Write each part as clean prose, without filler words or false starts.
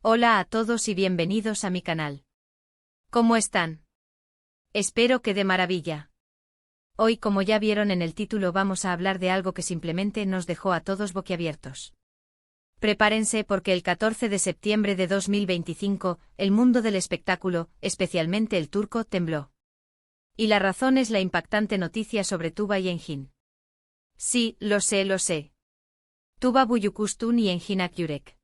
Hola a todos y bienvenidos a mi canal. ¿Cómo están? Espero que de maravilla. Hoy, como ya vieron en el título, vamos a hablar de algo que simplemente nos dejó a todos boquiabiertos. Prepárense porque el 14 de septiembre de 2025, el mundo del espectáculo, especialmente el turco, tembló. Y la razón es la impactante noticia sobre Tuba y Engin. Sí, lo sé. Tuba Büyüküstün y Engin Akyürek.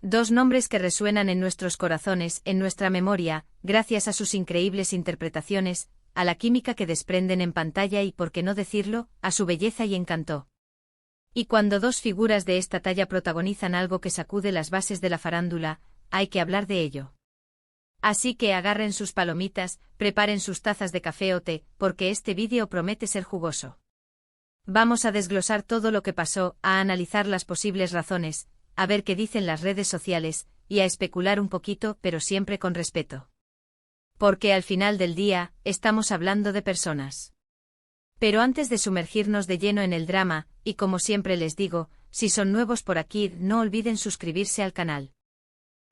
Dos nombres que resuenan en nuestros corazones, en nuestra memoria, gracias a sus increíbles interpretaciones, a la química que desprenden en pantalla y, por qué no decirlo, a su belleza y encanto. Y cuando dos figuras de esta talla protagonizan algo que sacude las bases de la farándula, hay que hablar de ello. Así que agarren sus palomitas, preparen sus tazas de café o té, porque este vídeo promete ser jugoso. Vamos a desglosar todo lo que pasó, a analizar las posibles razones, a ver qué dicen las redes sociales, y a especular un poquito, pero siempre con respeto. Porque al final del día, estamos hablando de personas. Pero antes de sumergirnos de lleno en el drama, y como siempre les digo, si son nuevos por aquí, no olviden suscribirse al canal.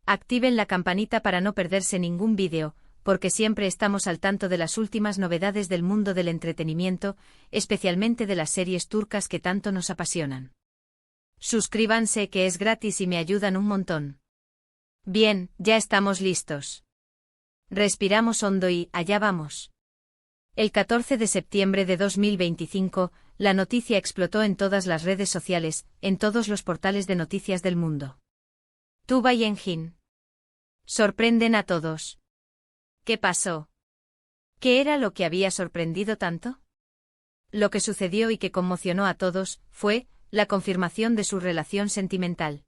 Activen la campanita para no perderse ningún vídeo, porque siempre estamos al tanto de las últimas novedades del mundo del entretenimiento, especialmente de las series turcas que tanto nos apasionan. Suscríbanse, que es gratis y me ayudan un montón. Bien, ya estamos listos. Respiramos hondo y allá vamos. El 14 de septiembre de 2025, la noticia explotó en todas las redes sociales, en todos los portales de noticias del mundo. Tuba y Engin sorprenden a todos. ¿Qué pasó? ¿Qué era lo que había sorprendido tanto? Lo que sucedió y que conmocionó a todos fue la confirmación de su relación sentimental.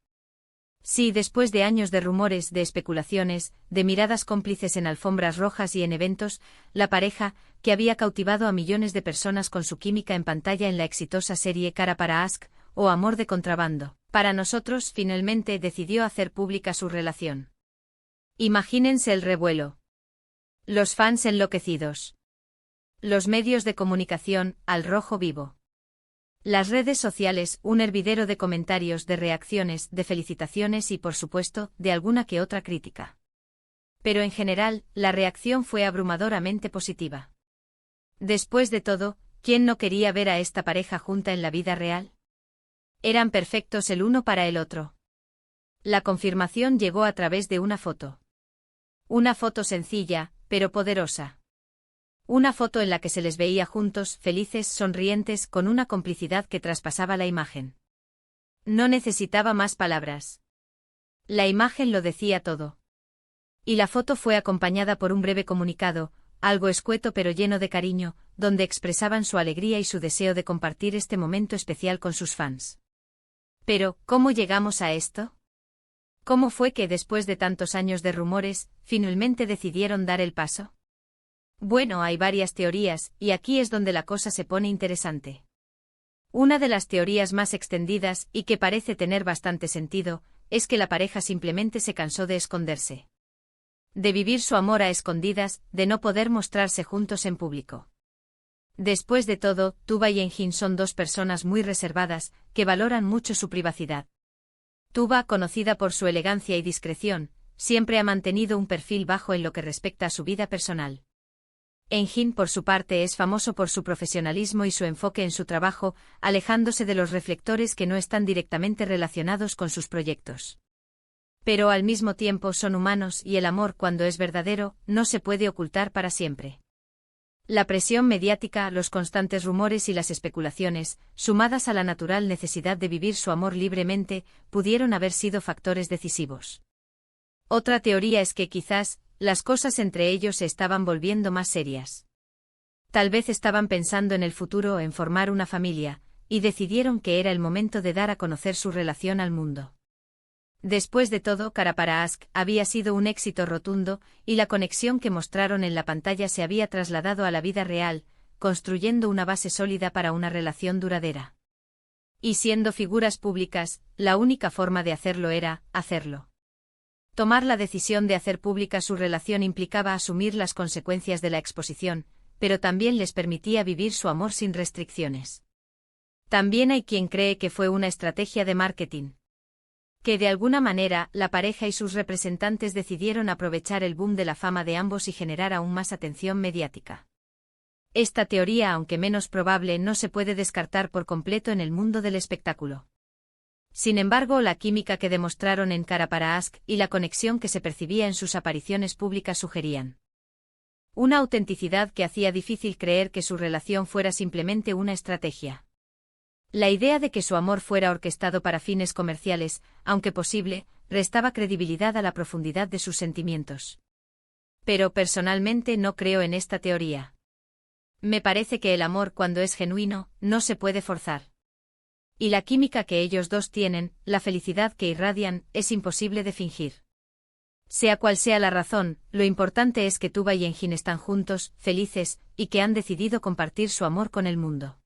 Sí, después de años de rumores, de especulaciones, de miradas cómplices en alfombras rojas y en eventos, la pareja, que había cautivado a millones de personas con su química en pantalla en la exitosa serie Kara para Aşk, o Amor de contrabando, para nosotros, finalmente decidió hacer pública su relación. Imagínense el revuelo. Los fans enloquecidos. Los medios de comunicación, al rojo vivo. Las redes sociales, un hervidero de comentarios, de reacciones, de felicitaciones y, por supuesto, de alguna que otra crítica. Pero en general, la reacción fue abrumadoramente positiva. Después de todo, ¿quién no quería ver a esta pareja junta en la vida real? Eran perfectos el uno para el otro. La confirmación llegó a través de una foto. Una foto sencilla, pero poderosa. Una foto en la que se les veía juntos, felices, sonrientes, con una complicidad que traspasaba la imagen. No necesitaba más palabras. La imagen lo decía todo. Y la foto fue acompañada por un breve comunicado, algo escueto pero lleno de cariño, donde expresaban su alegría y su deseo de compartir este momento especial con sus fans. Pero, ¿cómo llegamos a esto? ¿Cómo fue que, después de tantos años de rumores, finalmente decidieron dar el paso? Bueno, hay varias teorías, y aquí es donde la cosa se pone interesante. Una de las teorías más extendidas, y que parece tener bastante sentido, es que la pareja simplemente se cansó de esconderse. De vivir su amor a escondidas, de no poder mostrarse juntos en público. Después de todo, Tuba y Engin son dos personas muy reservadas, que valoran mucho su privacidad. Tuba, conocida por su elegancia y discreción, siempre ha mantenido un perfil bajo en lo que respecta a su vida personal. Engin, por su parte, es famoso por su profesionalismo y su enfoque en su trabajo, alejándose de los reflectores que no están directamente relacionados con sus proyectos. Pero al mismo tiempo son humanos y el amor, cuando es verdadero, no se puede ocultar para siempre. La presión mediática, los constantes rumores y las especulaciones, sumadas a la natural necesidad de vivir su amor libremente, pudieron haber sido factores decisivos. Otra teoría es que quizás, las cosas entre ellos se estaban volviendo más serias. Tal vez estaban pensando en el futuro, en formar una familia, y decidieron que era el momento de dar a conocer su relación al mundo. Después de todo, Kara para Aşk había sido un éxito rotundo, y la conexión que mostraron en la pantalla se había trasladado a la vida real, construyendo una base sólida para una relación duradera. Y siendo figuras públicas, la única forma de hacerlo era hacerlo. Tomar la decisión de hacer pública su relación implicaba asumir las consecuencias de la exposición, pero también les permitía vivir su amor sin restricciones. También hay quien cree que fue una estrategia de marketing. Que de alguna manera, la pareja y sus representantes decidieron aprovechar el boom de la fama de ambos y generar aún más atención mediática. Esta teoría, aunque menos probable, no se puede descartar por completo en el mundo del espectáculo. Sin embargo, la química que demostraron en Cara para Ask y la conexión que se percibía en sus apariciones públicas sugerían una autenticidad que hacía difícil creer que su relación fuera simplemente una estrategia. La idea de que su amor fuera orquestado para fines comerciales, aunque posible, restaba credibilidad a la profundidad de sus sentimientos. Pero personalmente no creo en esta teoría. Me parece que el amor, cuando es genuino, no se puede forzar. Y la química que ellos dos tienen, la felicidad que irradian, es imposible de fingir. Sea cual sea la razón, lo importante es que Tuba y Engin están juntos, felices, y que han decidido compartir su amor con el mundo.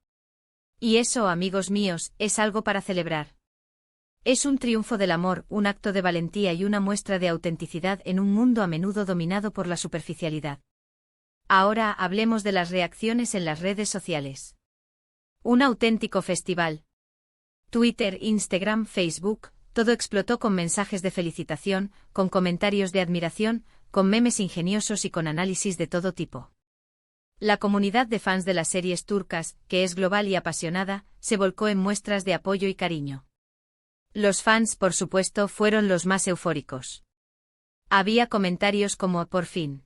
Y eso, amigos míos, es algo para celebrar. Es un triunfo del amor, un acto de valentía y una muestra de autenticidad en un mundo a menudo dominado por la superficialidad. Ahora hablemos de las reacciones en las redes sociales. Un auténtico festival. Twitter, Instagram, Facebook, todo explotó con mensajes de felicitación, con comentarios de admiración, con memes ingeniosos y con análisis de todo tipo. La comunidad de fans de las series turcas, que es global y apasionada, se volcó en muestras de apoyo y cariño. Los fans, por supuesto, fueron los más eufóricos. Había comentarios como «por fin.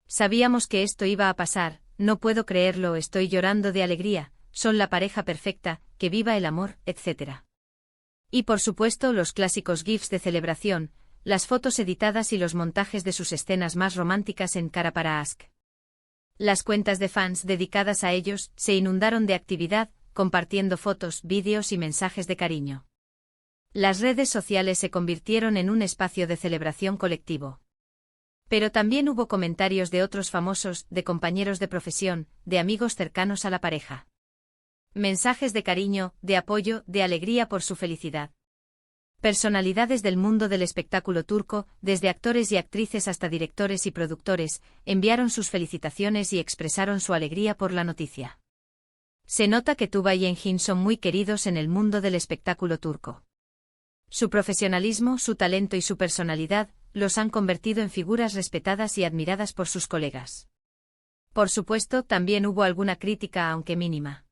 Sabíamos que esto iba a pasar, no puedo creerlo, estoy llorando de alegría, son la pareja perfecta, que viva el amor», etc. Y por supuesto los clásicos GIFs de celebración, las fotos editadas y los montajes de sus escenas más románticas en Cara para Ask. Las cuentas de fans dedicadas a ellos se inundaron de actividad, compartiendo fotos, vídeos y mensajes de cariño. Las redes sociales se convirtieron en un espacio de celebración colectivo. Pero también hubo comentarios de otros famosos, de compañeros de profesión, de amigos cercanos a la pareja. Mensajes de cariño, de apoyo, de alegría por su felicidad. Personalidades del mundo del espectáculo turco, desde actores y actrices hasta directores y productores, enviaron sus felicitaciones y expresaron su alegría por la noticia. Se nota que Tuba y Engin son muy queridos en el mundo del espectáculo turco. Su profesionalismo, su talento y su personalidad los han convertido en figuras respetadas y admiradas por sus colegas. Por supuesto, también hubo alguna crítica, aunque mínima.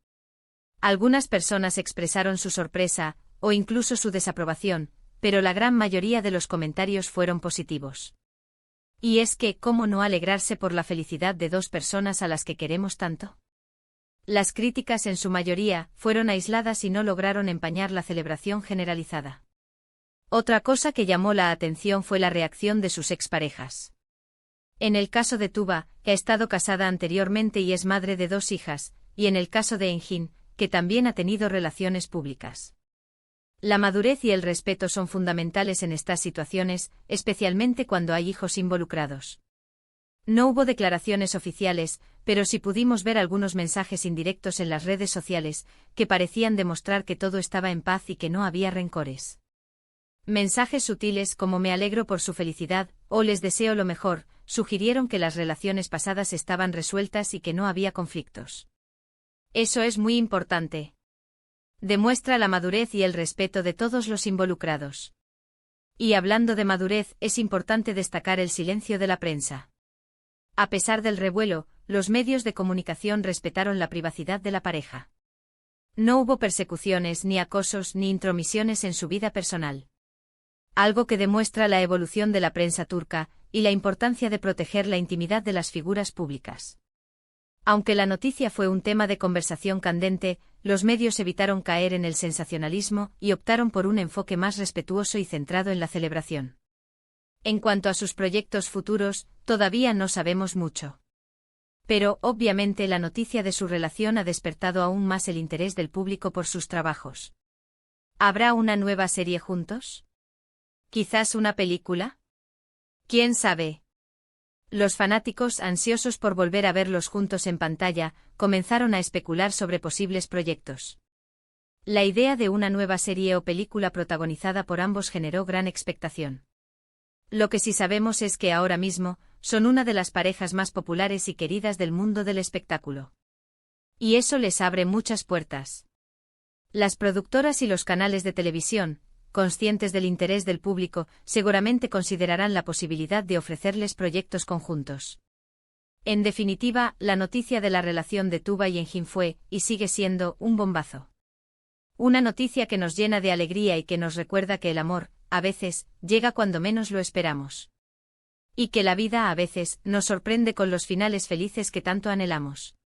Algunas personas expresaron su sorpresa, o incluso su desaprobación, pero la gran mayoría de los comentarios fueron positivos. Y es que, ¿cómo no alegrarse por la felicidad de dos personas a las que queremos tanto? Las críticas en su mayoría fueron aisladas y no lograron empañar la celebración generalizada. Otra cosa que llamó la atención fue la reacción de sus exparejas. En el caso de Tuba, que ha estado casada anteriormente y es madre de 2 hijas, y en el caso de Engin, que también ha tenido relaciones públicas. La madurez y el respeto son fundamentales en estas situaciones, especialmente cuando hay hijos involucrados. No hubo declaraciones oficiales, pero sí pudimos ver algunos mensajes indirectos en las redes sociales, que parecían demostrar que todo estaba en paz y que no había rencores. Mensajes sutiles como «me alegro por su felicidad» o «les deseo lo mejor», sugirieron que las relaciones pasadas estaban resueltas y que no había conflictos. Eso es muy importante. Demuestra la madurez y el respeto de todos los involucrados. Y hablando de madurez, es importante destacar el silencio de la prensa. A pesar del revuelo, los medios de comunicación respetaron la privacidad de la pareja. No hubo persecuciones, ni acosos, ni intromisiones en su vida personal. Algo que demuestra la evolución de la prensa turca, y la importancia de proteger la intimidad de las figuras públicas. Aunque la noticia fue un tema de conversación candente, los medios evitaron caer en el sensacionalismo y optaron por un enfoque más respetuoso y centrado en la celebración. En cuanto a sus proyectos futuros, todavía no sabemos mucho. Pero, obviamente, la noticia de su relación ha despertado aún más el interés del público por sus trabajos. ¿Habrá una nueva serie juntos? ¿Quizás una película? ¿Quién sabe? Los fanáticos, ansiosos por volver a verlos juntos en pantalla, comenzaron a especular sobre posibles proyectos. La idea de una nueva serie o película protagonizada por ambos generó gran expectación. Lo que sí sabemos es que ahora mismo, son una de las parejas más populares y queridas del mundo del espectáculo. Y eso les abre muchas puertas. Las productoras y los canales de televisión, conscientes del interés del público, seguramente considerarán la posibilidad de ofrecerles proyectos conjuntos. En definitiva, la noticia de la relación de Tuba y Enjin fue, y sigue siendo, un bombazo. Una noticia que nos llena de alegría y que nos recuerda que el amor, a veces, llega cuando menos lo esperamos. Y que la vida a veces nos sorprende con los finales felices que tanto anhelamos.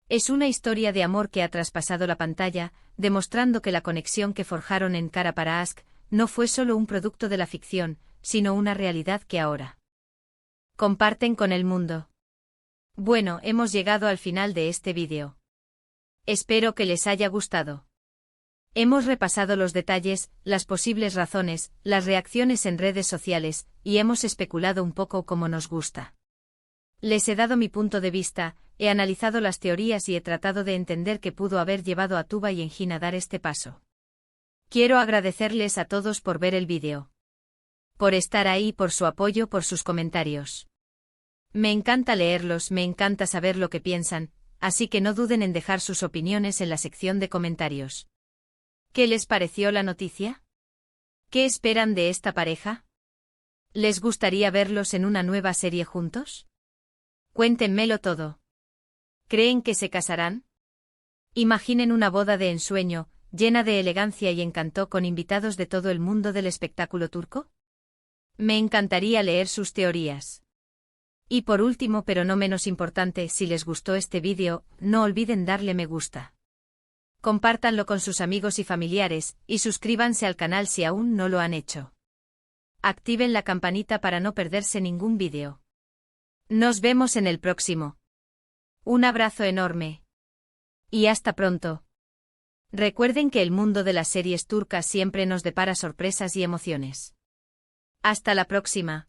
Es una historia de amor que ha traspasado la pantalla, demostrando que la conexión que forjaron en Cara para Ask no fue solo un producto de la ficción, sino una realidad que ahora comparten con el mundo. Bueno, hemos llegado al final de este vídeo. Espero que les haya gustado. Hemos repasado los detalles, las posibles razones, las reacciones en redes sociales, y hemos especulado un poco como nos gusta. Les he dado mi punto de vista, he analizado las teorías y he tratado de entender qué pudo haber llevado a Tuba y Enjin a dar este paso. Quiero agradecerles a todos por ver el vídeo. Por estar ahí, por su apoyo, por sus comentarios. Me encanta leerlos, me encanta saber lo que piensan, así que no duden en dejar sus opiniones en la sección de comentarios. ¿Qué les pareció la noticia? ¿Qué esperan de esta pareja? ¿Les gustaría verlos en una nueva serie juntos? Cuéntenmelo todo. ¿Creen que se casarán? Imaginen una boda de ensueño, llena de elegancia y encanto con invitados de todo el mundo del espectáculo turco. Me encantaría leer sus teorías. Y por último, pero no menos importante, si les gustó este vídeo, no olviden darle me gusta. Compártanlo con sus amigos y familiares, y suscríbanse al canal si aún no lo han hecho. Activen la campanita para no perderse ningún vídeo. Nos vemos en el próximo. Un abrazo enorme. Y hasta pronto. Recuerden que el mundo de las series turcas siempre nos depara sorpresas y emociones. Hasta la próxima.